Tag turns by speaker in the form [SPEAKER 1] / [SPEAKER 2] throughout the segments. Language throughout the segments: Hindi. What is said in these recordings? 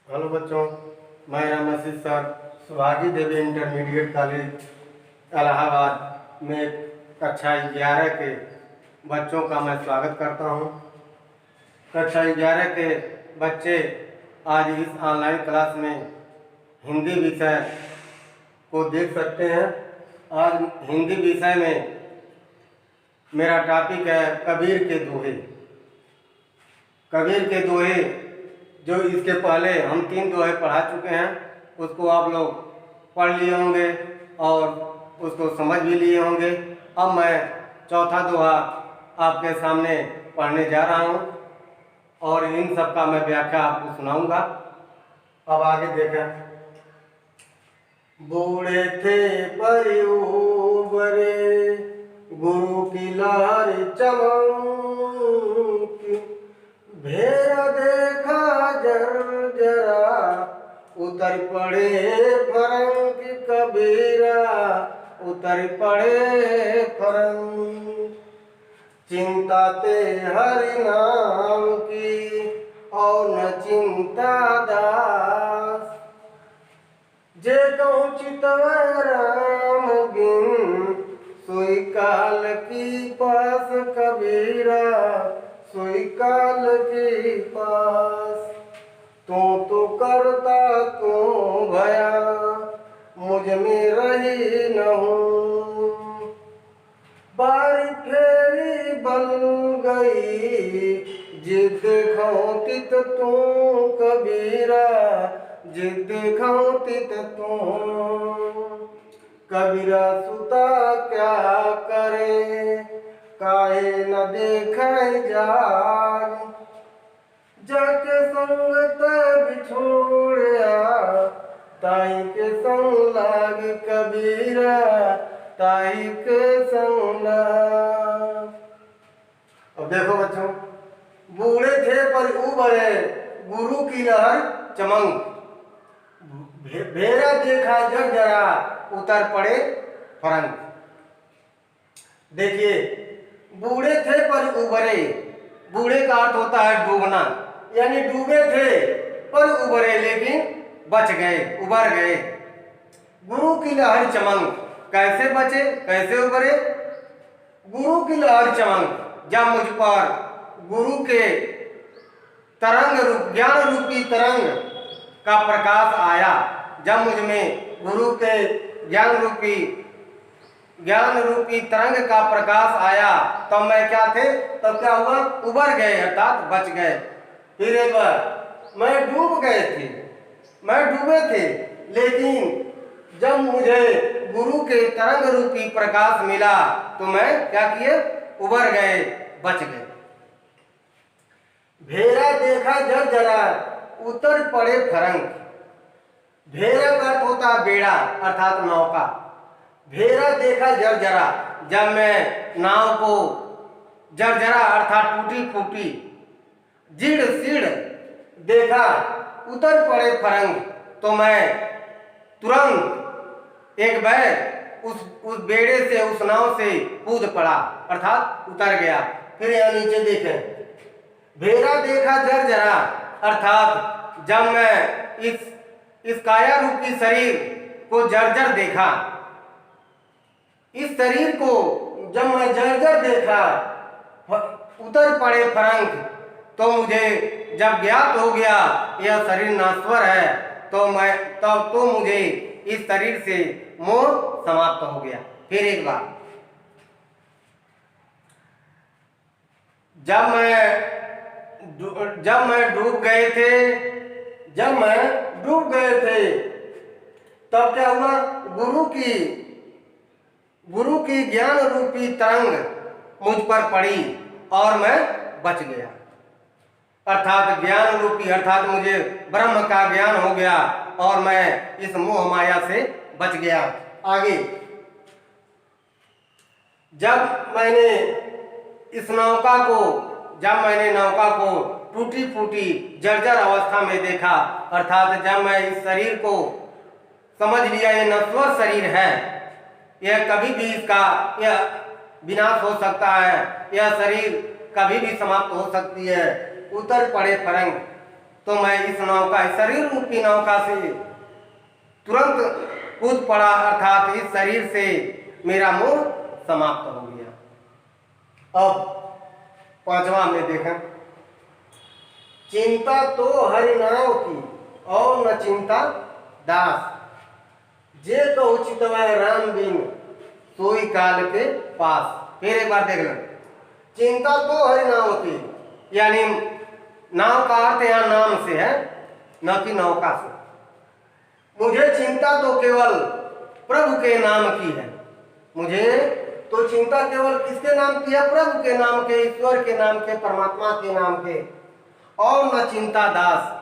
[SPEAKER 1] हेलो बच्चों, मैं रामसिस सर सुभागी देवी इंटरमीडिएट कॉलेज इलाहाबाद में कक्षा 11 के बच्चों का मैं स्वागत करता हूं। कक्षा 11 के बच्चे आज इस ऑनलाइन क्लास में हिंदी विषय को देख सकते हैं। आज हिंदी विषय में मेरा टॉपिक है कबीर के दोहे। कबीर के दोहे जो इसके पहले हम 3 दोहे पढ़ा चुके हैं, उसको आप लोग पढ़ लिए होंगे और उसको समझ भी लिए होंगे। अब मैं चौथा दोहा आपके सामने पढ़ने जा रहा हूँ और इन सब का मैं व्याख्या आपको सुनाऊंगा। अब आगे देखें। बूढ़े थे पर उबरे, गुरु की लहर चमकी, भेड़ देखा जरा, उतर पड़े फरंग कबीरा, उतर पड़े फरंग। चिंता ते हरि नाम की और न चिंता दास, जे कहूँ चितवै राम बिन, सोई काल की पास कबीरा, सोई काल के पास। तो करता तू भया, मुझ में रही न हूँ, बारी फेरी बन गई, जिद देखूं तित तू कबीरा, जिद देखूं तित तू। कबीरा सुता क्या करे, काहे न देखे जाग, जाके संगत बिछोड़या, ताई के संग लाग कबीरा, ताई के संग लाग। अब देखो बच्चों, बूढ़े थे पर उबरे, गुरु की लहर चमक, भेड़ा देखा जग जरा, उतर पड़े फरंग। देखिए, बूढ़े थे पर उबरे, बूढ़े का अर्थ होता है डूबना, यानी डूबे थे पर उबरे लेकिन बच गए, उबर गए। गुरु की लहर चमक, कैसे बचे, कैसे उबरे? गुरु की लहर चमक, जब मुझ पर गुरु के तरंग रूप, ज्ञान रूपी तरंग का प्रकाश आया, जब मुझ में गुरु के ज्ञान रूपी तरंग का प्रकाश आया, तो मैं क्या थे, तब क्या हुआ, उबर गए अर्थात बच गए। फिर एक बार मैं डूब गए थे, मैं डूबे थे, लेकिन जब मुझे गुरु के तरंग रूपी प्रकाश मिला तो मैं क्या किए, उबर गए, बच गए। भेड़ा देखा जग जरा, उतर पड़े फरंग। भेड़ा का अर्थ होता है बेड़ा अर्थात नौका। भेड़ा देखा जर्जरा, जब मैं नाव को जर्जरा अर्थात टूटी फूटी, जीड़ सीड़ देखा, उतर पड़े फरंग, तो मैं तुरंत एक बैर उस बेड़े से, उस नाव से कूद पड़ा अर्थात उतर गया। फिर यहाँ नीचे देखें, भेड़ा देखा जर्जरा अर्थात जब मैं इस काया रूपी शरीर को जर्जर देखा, इस शरीर को जब मैं जर्जर देखा, उतर पड़े फरंग, तो मुझे जब ज्ञात हो गया यह शरीर नश्वर है, तो मुझे इस शरीर से मोह समाप्त हो गया। फिर एक बार, जब मैं डूब गए थे, तब क्या हुआ, गुरु की ज्ञान रूपी तरंग मुझ पर पड़ी और मैं बच गया। अर्थात ज्ञान रूपी अर्थात मुझे ब्रह्म का ज्ञान हो गया और मैं इस मोह माया से बच गया। आगे, जब मैंने नौका को टूटी फूटी जर्जर अवस्था में देखा, अर्थात जब मैं इस शरीर को समझ लिया ये नश्वर शरीर है, यह कभी भी यह विनाश हो सकता है, यह शरीर कभी भी समाप्त हो सकती है, उतर पड़े फरंग, तो मैं इस नौका, इस शरीर रूपी नौका से तुरंत कूद पड़ा, अर्थात इस शरीर से मेरा मोह समाप्त हो गया। अब पांचवा में देखें, चिंता तो हरिनाम की और न चिंता दास, जे कहू चितवा राम बिन सोई काल के पास। फिर एक बार देख लो, चिंता तो हरिनाम की, यानी नाव का अर्थ यहाँ नाम से है, न कि नौका से। मुझे चिंता तो केवल प्रभु के नाम की है। मुझे तो चिंता केवल किसके नाम की है? प्रभु के नाम के, ईश्वर के नाम के, परमात्मा के नाम के। और न चिंता दास।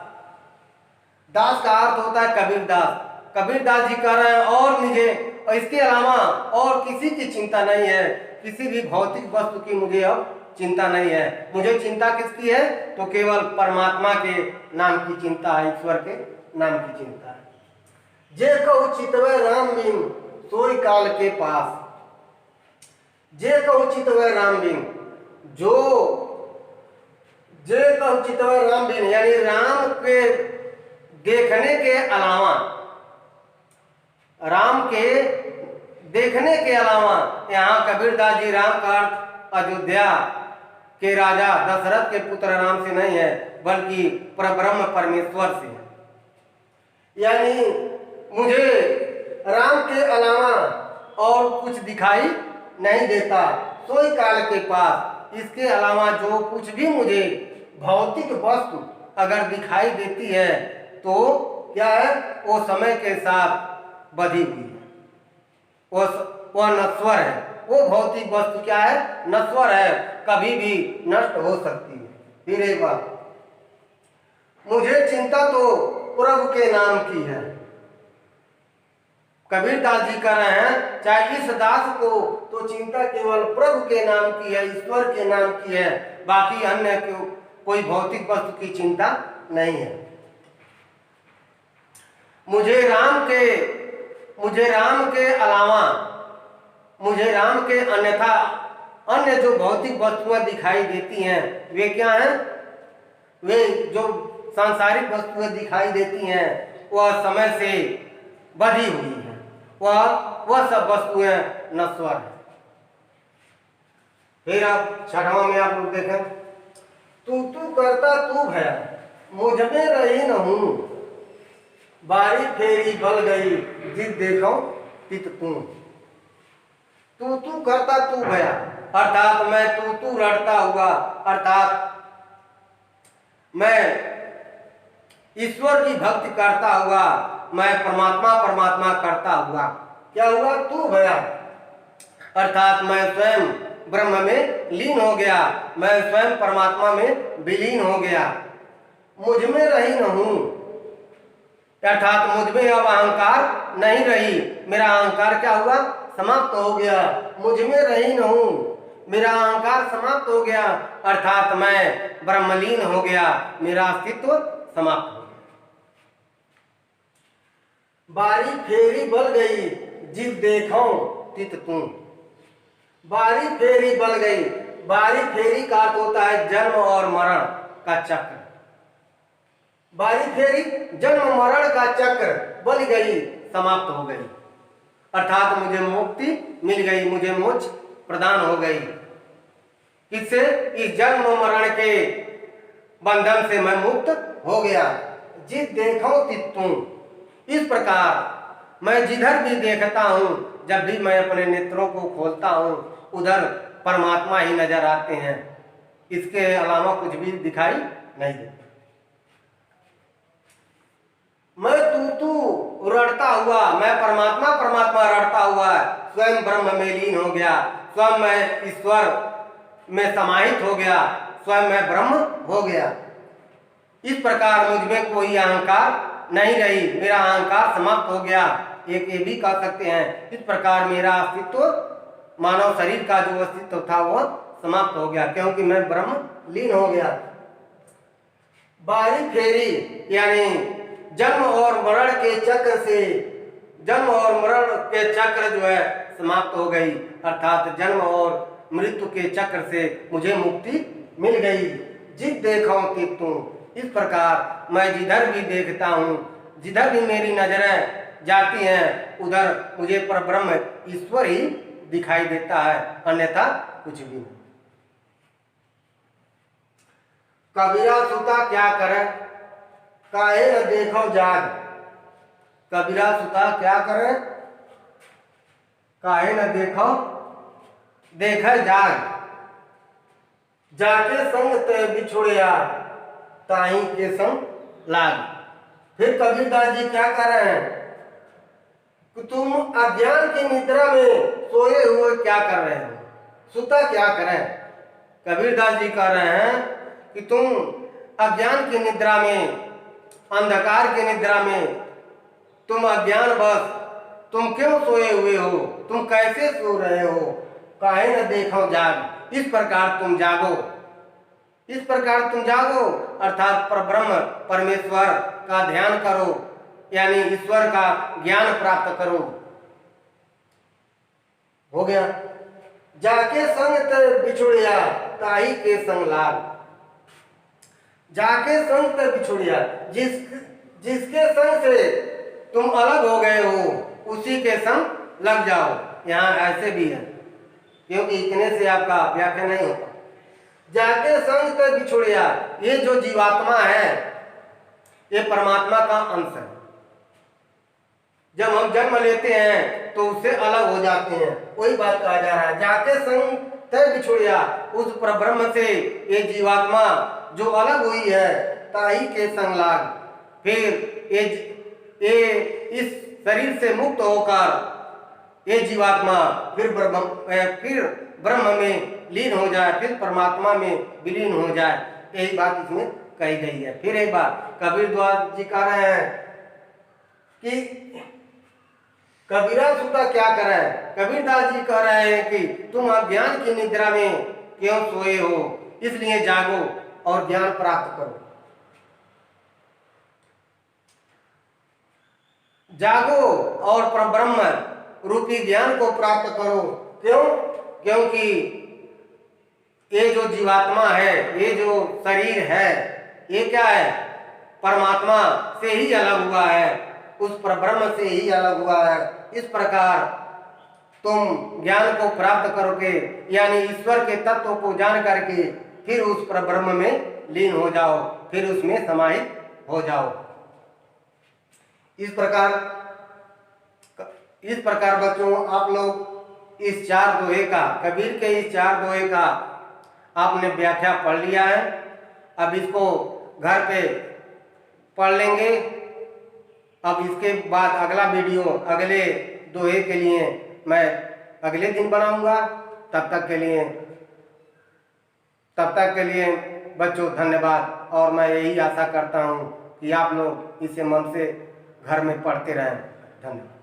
[SPEAKER 1] दास का अर्थ होता है कबीर दास। कबीर दास जी कह रहे हैं और मुझे इसके अलावा और किसी की चिंता नहीं है, किसी भी भौतिक वस्तु की मुझे अब चिंता नहीं है। मुझे चिंता किसकी है? तो केवल परमात्मा के नाम की चिंता है, ईश्वर के नाम की चिंता है। जे कहू चितवे राम बिन सोई काल के पास। जे कहू चितवे राम बिन, जो जे कहू चितवे राम बिन, यानी राम के देखने के अलावा, राम के देखने के अलावा, यहाँ कबीरदास जी राम का अर्थ अयोध्या के राजा दशरथ के पुत्र राम से नहीं है, बल्कि परब्रह्म परमेश्वर से है। यानी मुझे राम के अलावा और कुछ दिखाई नहीं देता। सोई काल के पास, इसके अलावा जो कुछ भी मुझे भौतिक वस्तु अगर दिखाई देती है तो क्या है? वो समय के साथ बधी हुई है, वह नश्वर है। वो भौतिक वस्तु क्या है? नश्वर है, कभी भी नष्ट हो सकती है। फिर एक बात, मुझे चिंता तो प्रभु के नाम की है। कबीर दास जी कह रहे हैं चाहे इस दास को तो चिंता केवल प्रभु के नाम की है, ईश्वर के नाम की है, बाकी अन्य कोई भौतिक वस्तु की चिंता नहीं है। मुझे राम के अलावा, मुझे राम के अन्यथा अन्य जो भौतिक वस्तुएं दिखाई देती हैं वे क्या हैं? वे जो सांसारिक वस्तुएं दिखाई देती हैं वह समय से बधी हुई हैं, वह सब वस्तुएं नश्वर हैं। फिर आप छठवां में आप लोग देखें, तू करता तू भया मुझ में रही न हूं, बारी फेरी बल गई जिद देखो तित तू। तू करता तू भया, अर्थात मैं तू रटता हुआ, अर्थात मैं ईश्वर की भक्ति करता हुआ, मैं परमात्मा करता हुआ क्या हुआ? तू भया, अर्थात मैं स्वयं ब्रह्म में लीन हो गया, मैं स्वयं परमात्मा में विलीन हो गया। मुझ में रही न हूं, अर्थात मुझ में अब अहंकार नहीं रही। मेरा अहंकार क्या हुआ? समाप्त हो गया। मुझ में रही न हूं, मेरा अहंकार समाप्त हो गया, अर्थात मैं ब्रह्मलीन हो गया, मेरा अस्तित्व समाप्त हो गया। बारी फेरी बल गई जिद देखो तित तू। बारी फेरी बल गई, बारी फेरी का अर्थ होता है जन्म और मरण का चक्र। बारी फेरी जन्म मरण का चक्र बल गई, समाप्त हो गई, अर्थात मुझे मुक्ति मिल गई, मुझे मोक्ष प्रदान हो गई। किससे? इस जन्म मरण के बंधन से मैं मुक्त हो गया। जिस देखो तितू, इस प्रकार मैं जिधर भी देखता हूं, जब भी मैं अपने नेत्रों को खोलता हूं, उधर परमात्मा ही नजर आते हैं, इसके अलावा कुछ भी दिखाई नहीं देता। मैं तू रटता हुआ, मैं परमात्मा रटता हुआ स्वयं ब्रह्म में लीन हो गया, स्वयं मैं ईश्वर में समाहित हो गया, स्वयं मैं ब्रह्म हो गया। इस प्रकार मुझ में कोई अहंकार नहीं रही, मेरा अहंकार समाप्त हो गया। एक ये भी कह सकते हैं, इस प्रकार मेरा अस्तित्व, मानव शरीर का जो अस्तित्व था वह समाप्त हो गया, क्योंकि मैं ब्रह्म लीन हो गया। बारी फेरी यानी जन्म और मरण के चक्र से, जन्म और मरण के चक्र जो है समाप्त हो गई, अर्थात जन्म और मृत्यु के चक्र से मुझे मुक्ति मिल गई। जिद देखो कि तू, इस प्रकार मैं जिधर भी देखता हूँ, जिधर भी मेरी नजरें जाती हैं, उधर मुझे परब्रह्म ईश्वर ही दिखाई देता है, अन्यथा कुछ भी नहीं। कबीरा सुता क्या करे, काहे न देखो जाग। कबीरा सुता क्या करे, काहे न देखो देखे जाग। जाके संग ते बिछुड़िया, ताही के संग लाग। फिर कबीरदास जी क्या कर रहे हैं कि तुम अज्ञान की निद्रा में सोए हुए क्या कर रहे हो, सुता क्या करें। कबीरदास जी कह रहे हैं कि तुम अज्ञान की निद्रा में, अंधकार की निद्रा में, तुम अज्ञान बस तुम क्यों सोए हुए हो, तुम कैसे सो रहे हो, काहे न देखो जाग। इस प्रकार तुम जागो, इस प्रकार तुम जागो, अर्थात परब्रह्म परमेश्वर का ध्यान करो, यानी ईश्वर का ज्ञान प्राप्त करो। हो गया। जाके संग ते बिछुड़िया, ताही के संग लाग। जाके संग ते बिछुड़िया, जिसके संग से तुम अलग हो गए हो, उसी के संग लग जाओ। यहाँ ऐसे भी है, क्योंकि इतने से आपका व्याख्या नहीं होता। जाके संग ते बिछुड़िया, ये जो जीवात्मा है ये परमात्मा का अंश है। जब हम जन्म लेते हैं तो उससे अलग हो जाते हैं, वही बात कहा जा रहा है। जाके संग ते बिछुड़िया, उस परब्रह्म से ये जीवात्मा जो अलग हुई है, ताही के संग लाग। फिर ये इस शरीर से मुक्त होकर ये जीवात्मा फिर ब्रह्म में लीन हो जाए, फिर परमात्मा में विलीन हो जाए। यही बात इसमें कही गई है। फिर एक बात कबीरदास जी कह रहे हैं कि कबीरा सुता क्या करे। कबीरदास जी कह रहे हैं कि तुम अज्ञान की निद्रा में क्यों सोए हो, इसलिए जागो और ज्ञान प्राप्त करो। जागो और परब्रह्म रूपी ज्ञान को प्राप्त करो। क्यों? क्योंकि ये जो जीवात्मा है, ये जो शरीर है, ये क्या है, परमात्मा से ही अलग हुआ है, उस परब्रह्म से ही अलग हुआ है। इस प्रकार तुम ज्ञान को प्राप्त करोगे, यानी ईश्वर के तत्व को जान करके फिर उस परब्रह्म में लीन हो जाओ, फिर उसमें समाहित हो जाओ। इस प्रकार बच्चों, आप लोग इस चार दोहे का, कबीर के इस चार दोहे का आपने व्याख्या पढ़ लिया है। अब इसको घर पे पढ़ लेंगे। अब इसके बाद अगला वीडियो, अगले दोहे के लिए मैं अगले दिन बनाऊंगा। तब तक के लिए बच्चों धन्यवाद। और मैं यही आशा करता हूँ कि आप लोग इसे मन से घर में पढ़ते रहें। धन्यवाद।